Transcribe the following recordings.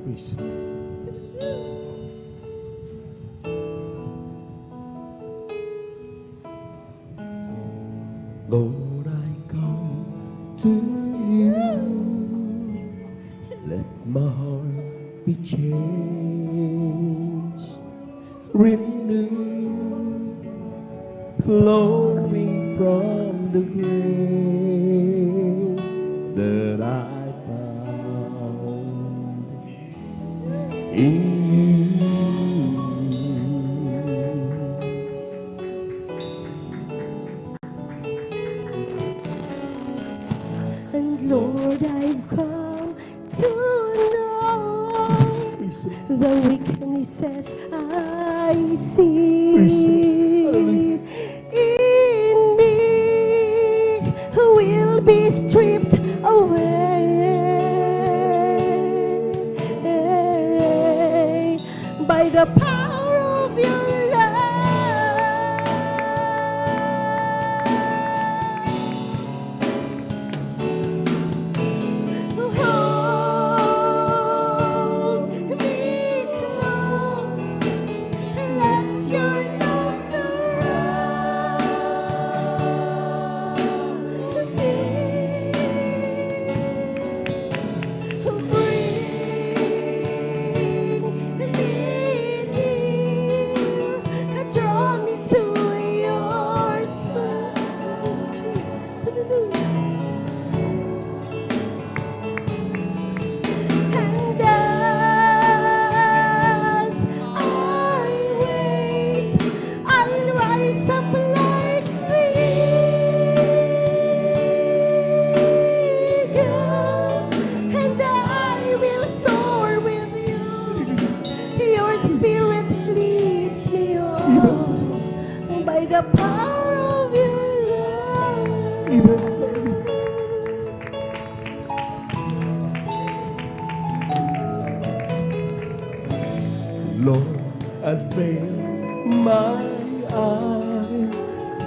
Praise the Lord, I come to you. Let my heart be changed, renewed, flowing from the grace that I found in you. And Lord, I've come to know the weaknesses I see in me will be stripped away by the power of your the power of your love. Lord, unveil my eyes.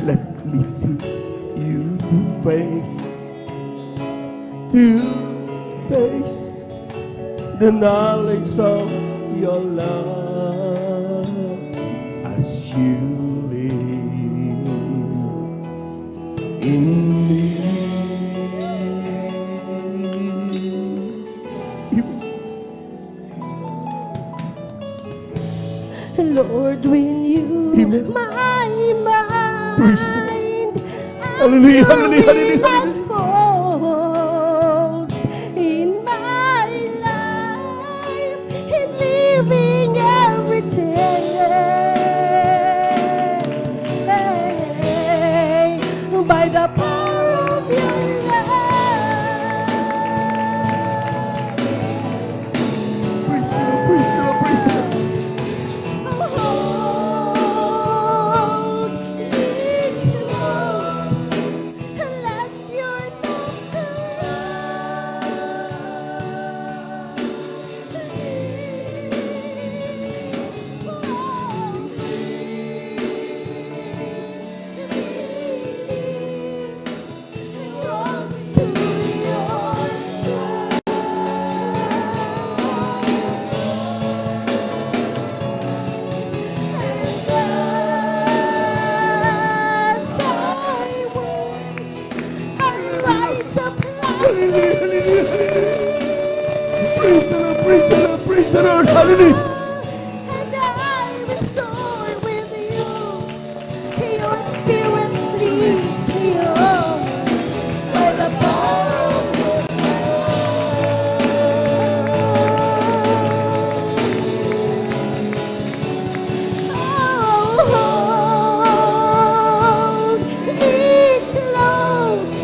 Let me see you face to face, the knowledge of your love as you in me. Lord, renew my mind. Hallelujah, hallelujah, unfolds in my life, in living every day by the power of your love. Praise the Lord, praise the Lord, praise the Lord. Praise the Lord, hallelujah. And I will soar with you. Your spirit leads me on by the power of your hold me close.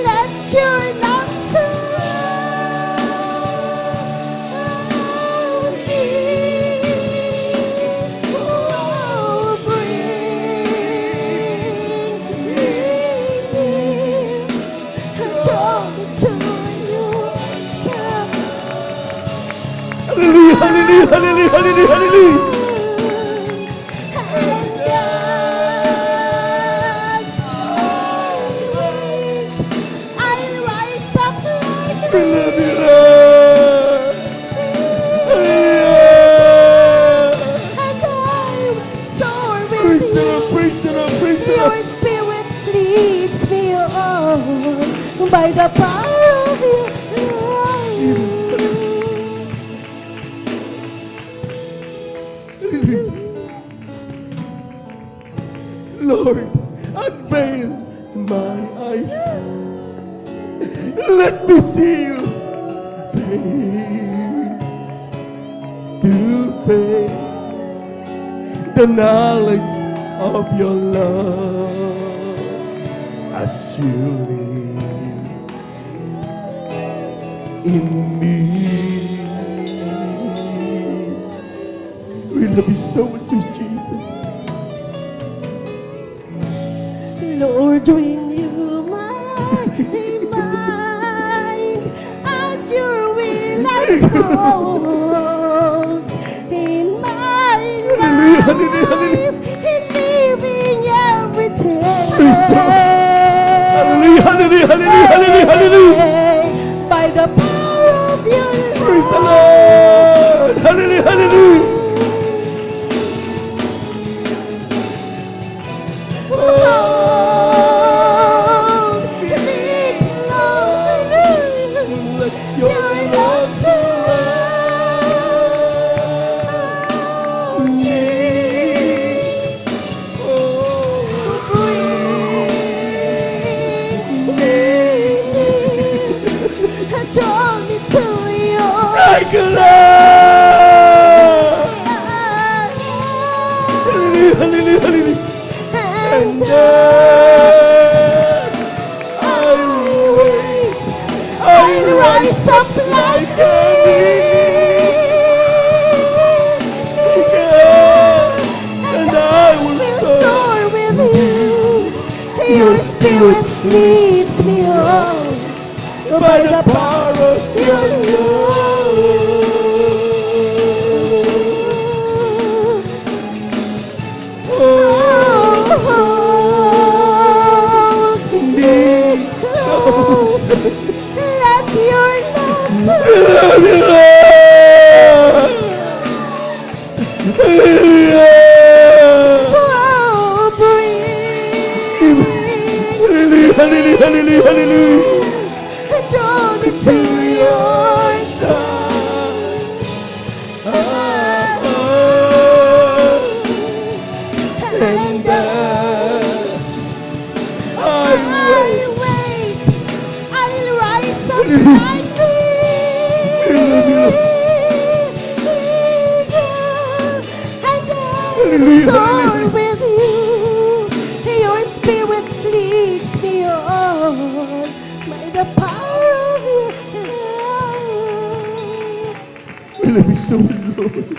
Let your love surround me. Oh, bring me near. Draw me to yourself. Hallelujah, hallelujah, hallelujah, hallelujah, hallelujah. And as I wait, I'll rise up like We love you, Lord. by the power of your Lord, unveil my eyes. Let me see you face to face. The knowledge of your love as you live in me. We love you so much, Jesus. Lord, renew my mind as your will unfolds in my life, in living every day by the power of your love. Praise the Lord. Hallelujah, hallelujah. Thank you, Lord. Hallelujah, hallelujah, hallelujah. And I'll rise up like an eagle, and I will soar with you. Your spirit leads me on by the power of your love. Close. Let your love I love you, Lord. Hallelujah, hallelujah, hallelujah, hallelujah. Draw me to your side. And as I wait, I'll rise up like eagle, and I'll soar with you. Your spirit leads me on by the power of your love. We love you so much, Lord.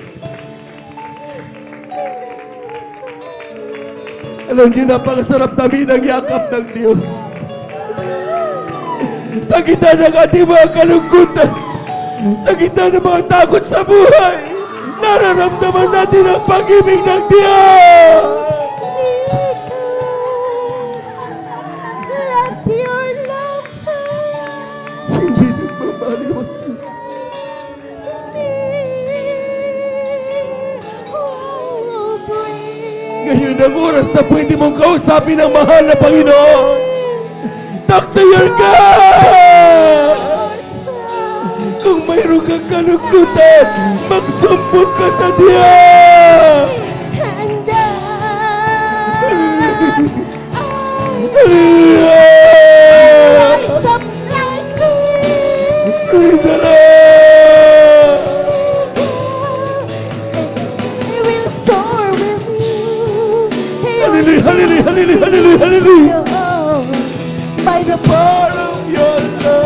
Alam niyo, napakasarap namin ang yakap ng Diyos. Sa gitna ng ating mga kalungkutan, sa gitna ng mga takot sa buhay, nararamdaman natin ang pag-ibig ng Diyos. Let your love surround Hindi nagmamaliw ang Diyos. me. Oh, bring Ngayon ang oras na pwede mong kausapin ang mahal na Panginoon. Talk to your God! yourself. Kung mayroon kang kalungkutan, magsumbong ka sa Diyos! And Hallelujah! rise up like Praise the Lord! I will soar with you. Hallelujah, hallelujah, hallelujah, hallelujah, hallelujah! By the Power of your love!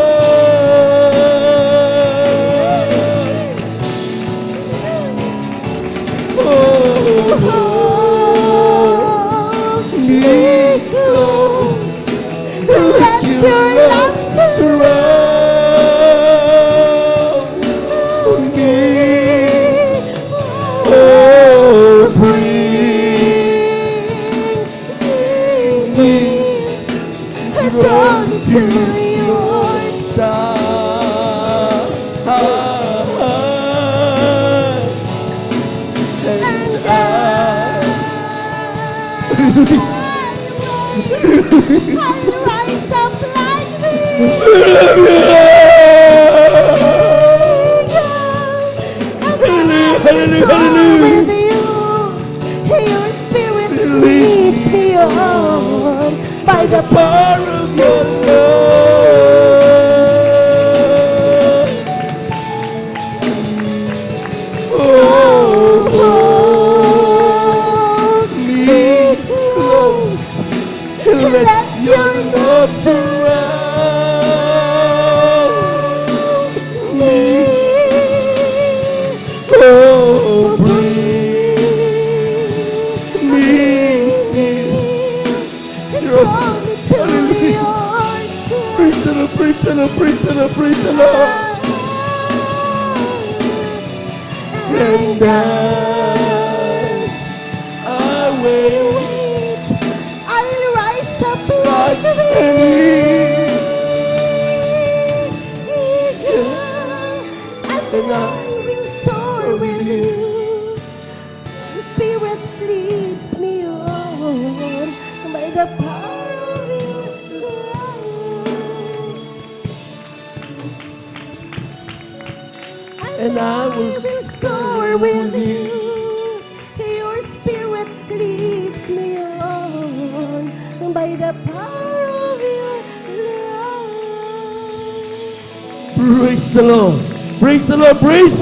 Hallelujah, hallelujah, With hallelujah. you, your spirit leads me on by the Power of your love. Hold me close and let your love surround me. Oh, bring me near. Draw me to Hallelujah. yours. Praise the Lord, praise the Lord, praise the Lord, praise the Lord. And as I wait, I'll rise up like like an the eagle, and I will soar with you. Your spirit leads me on by the power of your love. and I will soar with you. Your spirit leads me on by the power of your love. praise the Lord, praise the Lord, praise